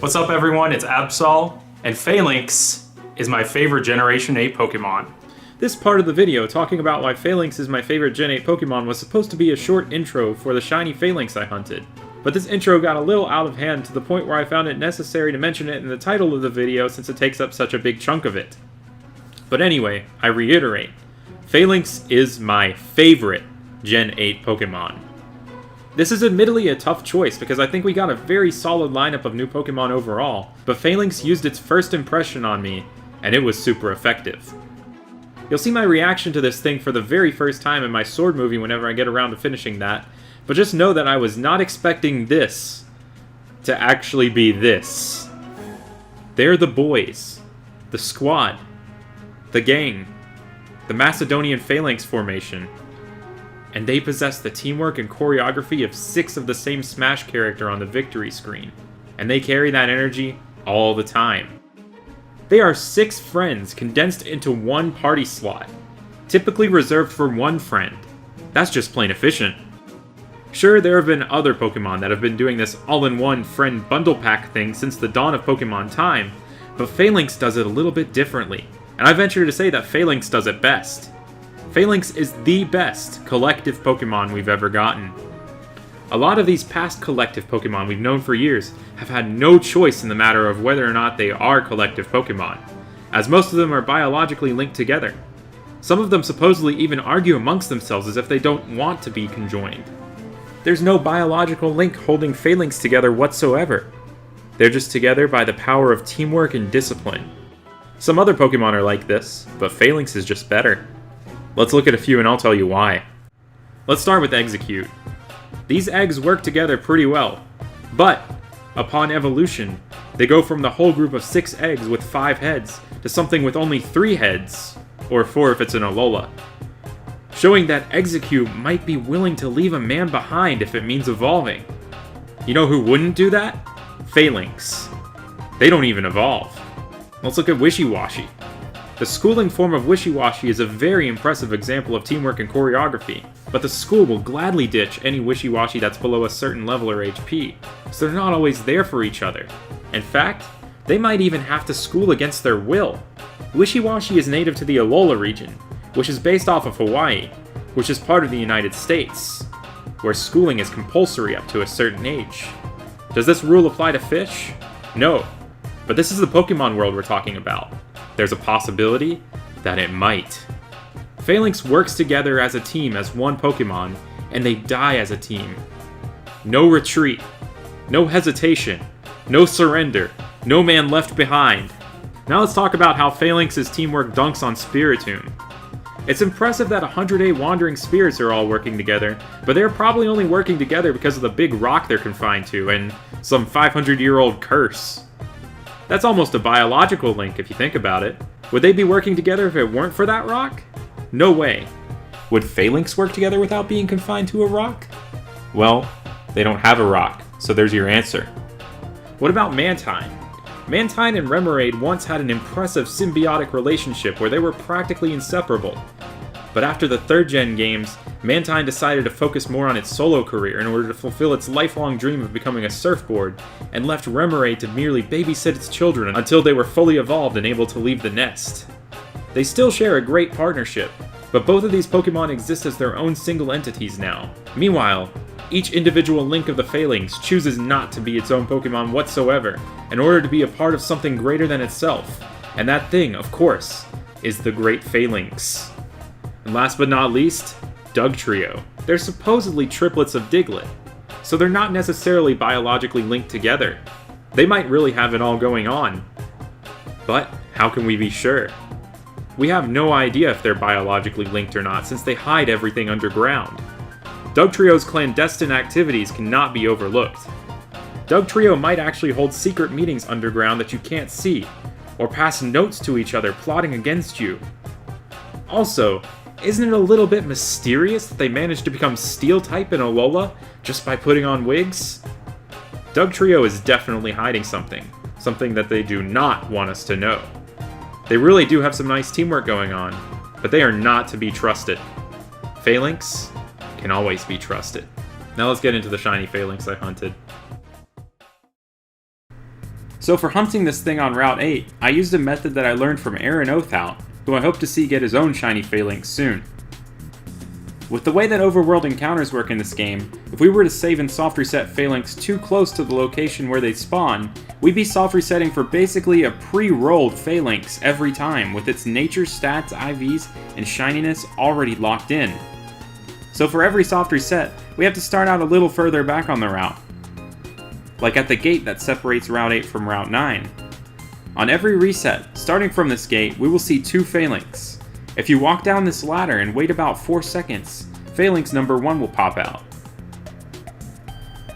What's up everyone, it's Absol, and Falinks is my favorite Generation 8 Pokemon. This part of the video, talking about why Falinks is my favorite Gen 8 Pokemon, was supposed to be a short intro for the shiny Falinks I hunted. But this intro got a little out of hand to the point where I found it necessary to mention it in the title of the video since it takes up such a big chunk of it. But anyway, I reiterate, Falinks is my favorite Gen 8 Pokemon. This is admittedly a tough choice because I think we got a very solid lineup of new Pokemon overall, but Falinks used its first impression on me, and it was super effective. You'll see my reaction to this thing for the very first time in my Sword movie whenever I get around to finishing that, but just know that I was not expecting this to actually be this. They're the boys, the squad, the gang, the Macedonian Phalanx formation, and they possess the teamwork and choreography of 6 of the same Smash character on the victory screen, and they carry that energy all the time. They are 6 friends condensed into one party slot, typically reserved for one friend. That's just plain efficient. Sure, there have been other Pokemon that have been doing this all-in-one friend bundle pack thing since the dawn of Pokemon time, but Falinks does it a little bit differently, and I venture to say that Falinks does it best. Falinks is the best collective Pokemon we've ever gotten. A lot of these past collective Pokemon we've known for years have had no choice in the matter of whether or not they are collective Pokemon, as most of them are biologically linked together. Some of them supposedly even argue amongst themselves as if they don't want to be conjoined. There's no biological link holding Falinks together whatsoever. They're just together by the power of teamwork and discipline. Some other Pokemon are like this, but Falinks is just better. Let's look at a few and I'll tell you why. Let's start with Execute. These eggs work together pretty well, but upon evolution, they go from the whole group of 6 eggs with 5 heads to something with only 3 heads, or 4 if it's an Alola, showing that Execute might be willing to leave a man behind if it means evolving. You know who wouldn't do that? Falinks. They don't even evolve. Let's look at Wishiwashi. The schooling form of Wishiwashi is a very impressive example of teamwork and choreography, but the school will gladly ditch any Wishiwashi that's below a certain level or HP, so they're not always there for each other. In fact, they might even have to school against their will. Wishiwashi is native to the Alola region, which is based off of Hawaii, which is part of the United States, where schooling is compulsory up to a certain age. Does this rule apply to fish? No, but this is the Pokemon world we're talking about. There's a possibility that it might. Falinks works together as a team as one Pokemon, and they die as a team. No retreat, no hesitation, no surrender, no man left behind. Now let's talk about how Falinks' teamwork dunks on Spiritomb. It's impressive that 108 wandering spirits are all working together, but they're probably only working together because of the big rock they're confined to and some 500-year-old curse. That's almost a biological link if you think about it. Would they be working together if it weren't for that rock? No way. Would Falinks work together without being confined to a rock? Well, they don't have a rock, so there's your answer. What about Mantine? Mantine and Remoraid once had an impressive symbiotic relationship where they were practically inseparable. But after the 3rd gen games, Mantine decided to focus more on its solo career in order to fulfill its lifelong dream of becoming a surfboard, and left Remoraid to merely babysit its children until they were fully evolved and able to leave the nest. They still share a great partnership, but both of these Pokemon exist as their own single entities now. Meanwhile, each individual link of the Falinks chooses not to be its own Pokemon whatsoever, in order to be a part of something greater than itself, and that thing, of course, is the Great Falinks. And last but not least, Dugtrio. They're supposedly triplets of Diglett, so they're not necessarily biologically linked together. They might really have it all going on. But how can we be sure? We have no idea if they're biologically linked or not since they hide everything underground. Dugtrio's clandestine activities cannot be overlooked. Dugtrio might actually hold secret meetings underground that you can't see, or pass notes to each other plotting against you. Also, isn't it a little bit mysterious that they managed to become Steel-type in Alola just by putting on wigs? Dugtrio is definitely hiding something that they do not want us to know. They really do have some nice teamwork going on, but they are not to be trusted. Falinks can always be trusted. Now let's get into the shiny Falinks I hunted. So for hunting this thing on Route 8, I used a method that I learned from Aaron Othout, who I hope to see get his own shiny Falinks soon. With the way that overworld encounters work in this game, if we were to save and soft reset Falinks too close to the location where they spawn, we'd be soft resetting for basically a pre-rolled Falinks every time, with its nature, stats, IVs, and shininess already locked in. So for every soft reset, we have to start out a little further back on the route, like at the gate that separates Route 8 from Route 9. On every reset, starting from this gate, we will see 2 Falinks. If you walk down this ladder and wait about 4 seconds, Falinks number 1 will pop out.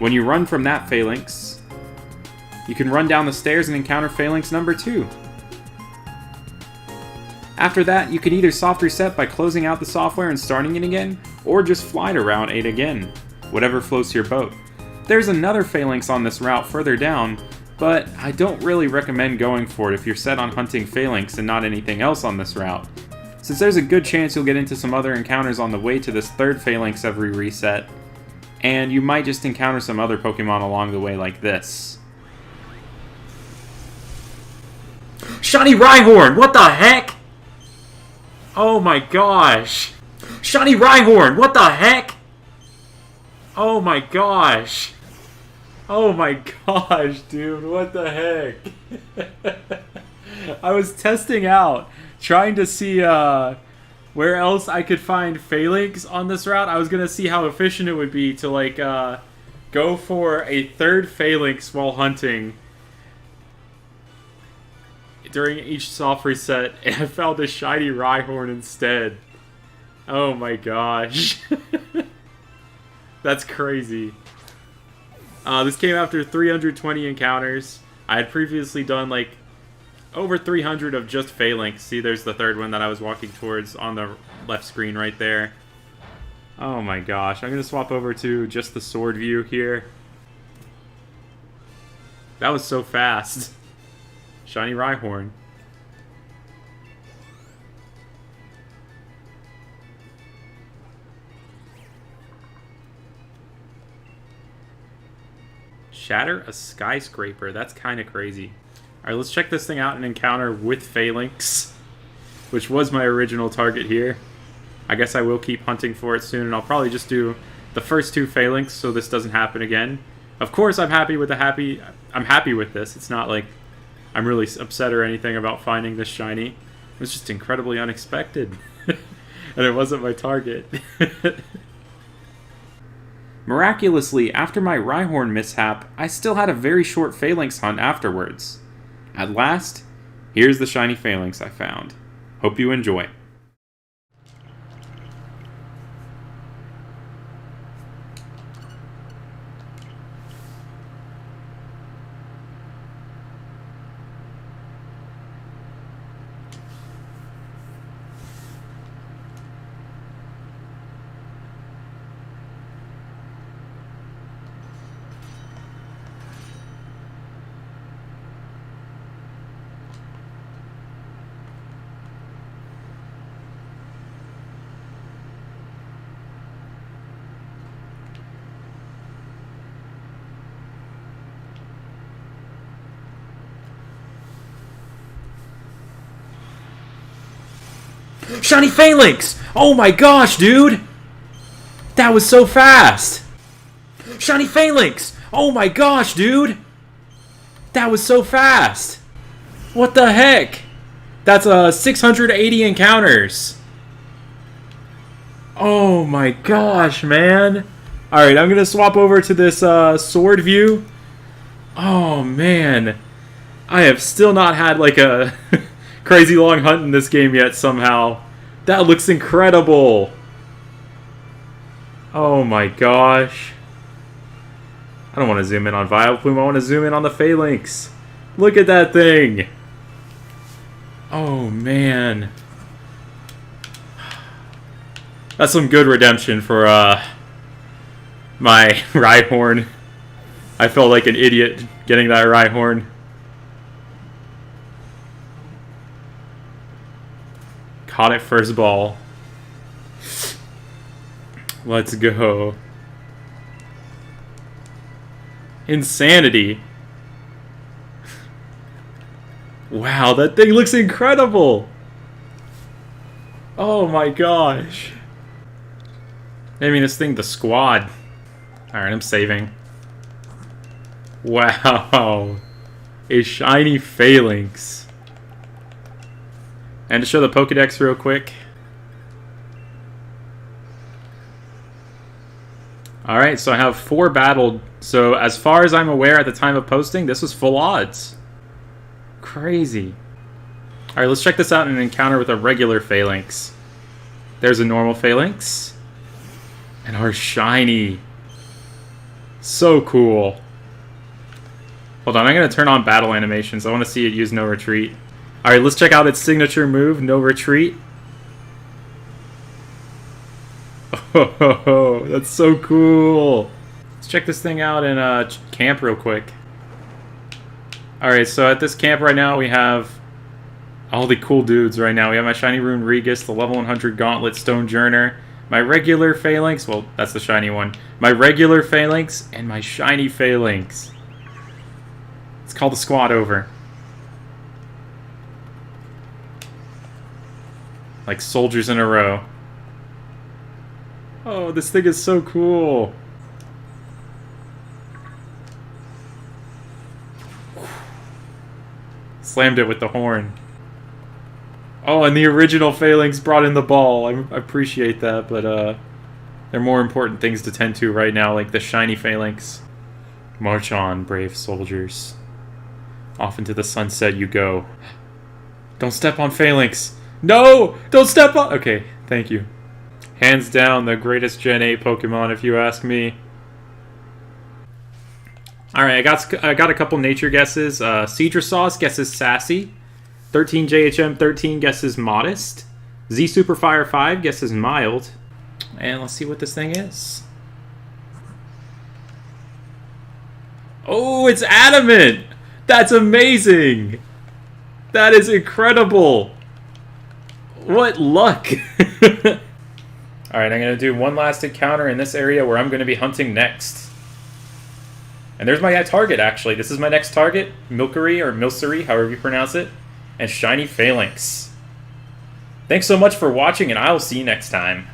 When you run from that Falinks, you can run down the stairs and encounter Falinks number 2. After that, you can either soft reset by closing out the software and starting it again, or just fly to Route 8 again, whatever floats your boat. There's another Falinks on this route further down, but I don't really recommend going for it if you're set on hunting Falinks and not anything else on this route, since there's a good chance you'll get into some other encounters on the way to this third Falinks every reset, and you might just encounter some other Pokemon along the way like this. Shiny Rhyhorn! What the heck? Oh my gosh! Shiny Rhyhorn! What the heck? Oh my gosh! Oh my gosh, dude, what the heck? I was testing out, trying to see where else I could find Falinks on this route. I was gonna see how efficient it would be to like go for a third Falinks while hunting during each soft reset, and I found a shiny Rhyhorn instead. Oh my gosh. That's crazy. This came after 320 encounters. I had previously done like over 300 of just Falinks. See, there's the third one that I was walking towards on the left screen right there. Oh my gosh. I'm going to swap over to just the sword view here. That was so fast. Shiny Rhyhorn. Shatter a skyscraper. That's kind of crazy. Alright, let's check this thing out and encounter with Falinks, which was my original target here. I guess I will keep hunting for it soon, and I'll probably just do the first 2 Falinks so this doesn't happen again. Of course, I'm happy with this. It's not like I'm really upset or anything about finding this shiny. It was just incredibly unexpected. And it wasn't my target. Miraculously, after my Rhyhorn mishap, I still had a very short Falinks hunt afterwards. At last, here's the shiny Falinks I found. Hope you enjoy. Shiny Falinks! Oh my gosh, dude! That was so fast! Shiny Falinks! Oh my gosh, dude! That was so fast! What the heck? That's 680 encounters! Oh my gosh, man! Alright, I'm gonna swap over to this sword view. Oh man. I have still not had like a crazy long hunt in this game yet somehow. That looks incredible. Oh my gosh. I don't want to zoom in on Vileplume, I want to zoom in on the Falinks. Look at that thing. Oh man. That's some good redemption for my Rhyhorn. I felt like an idiot getting that Rhyhorn. Caught it first ball. Let's go. Insanity. Wow, that thing looks incredible! Oh my gosh. I mean, this thing, the squad. Alright, I'm saving. Wow. A shiny Falinks. And to show the Pokedex real quick. Alright, so I have 4 battled. So as far as I'm aware at the time of posting, this was full odds. Crazy. Alright, let's check this out in an encounter with a regular Falinks. There's a normal Falinks. And our shiny. So cool. Hold on, I'm going to turn on battle animations. I want to see it use no retreat. Alright, let's check out its signature move, no retreat. Oh, that's so cool. Let's check this thing out in camp real quick. Alright, so at this camp right now we have all the cool dudes right now. We have my shiny Rune Regis, the level 100 Gauntlet Stonejourner, my regular Falinks, well, that's the shiny one, my regular Falinks, and my shiny Falinks. Let's call the squad over. Like soldiers in a row. Oh, this thing is so cool. Slammed it with the horn. Oh, and the original Falinks brought in the ball. I appreciate that, but there are more important things to tend to right now, like the shiny Falinks. March on, brave soldiers. Off into the sunset you go. Don't step on Falinks. No! Don't step on... Okay, thank you. Hands down, the greatest Gen 8 Pokemon, if you ask me. Alright, I got a couple nature guesses. Cedra Sauce guesses Sassy. 13 JHM 13 guesses Modest. Z Superfire 5 guesses Mild. And let's see what this thing is. Oh, it's Adamant! That's amazing! That is incredible! What luck! Alright, I'm going to do one last encounter in this area where I'm going to be hunting next. And there's my target, actually. This is my next target. Milcery, or Milcery, however you pronounce it. And shiny Falinks. Thanks so much for watching, and I will see you next time.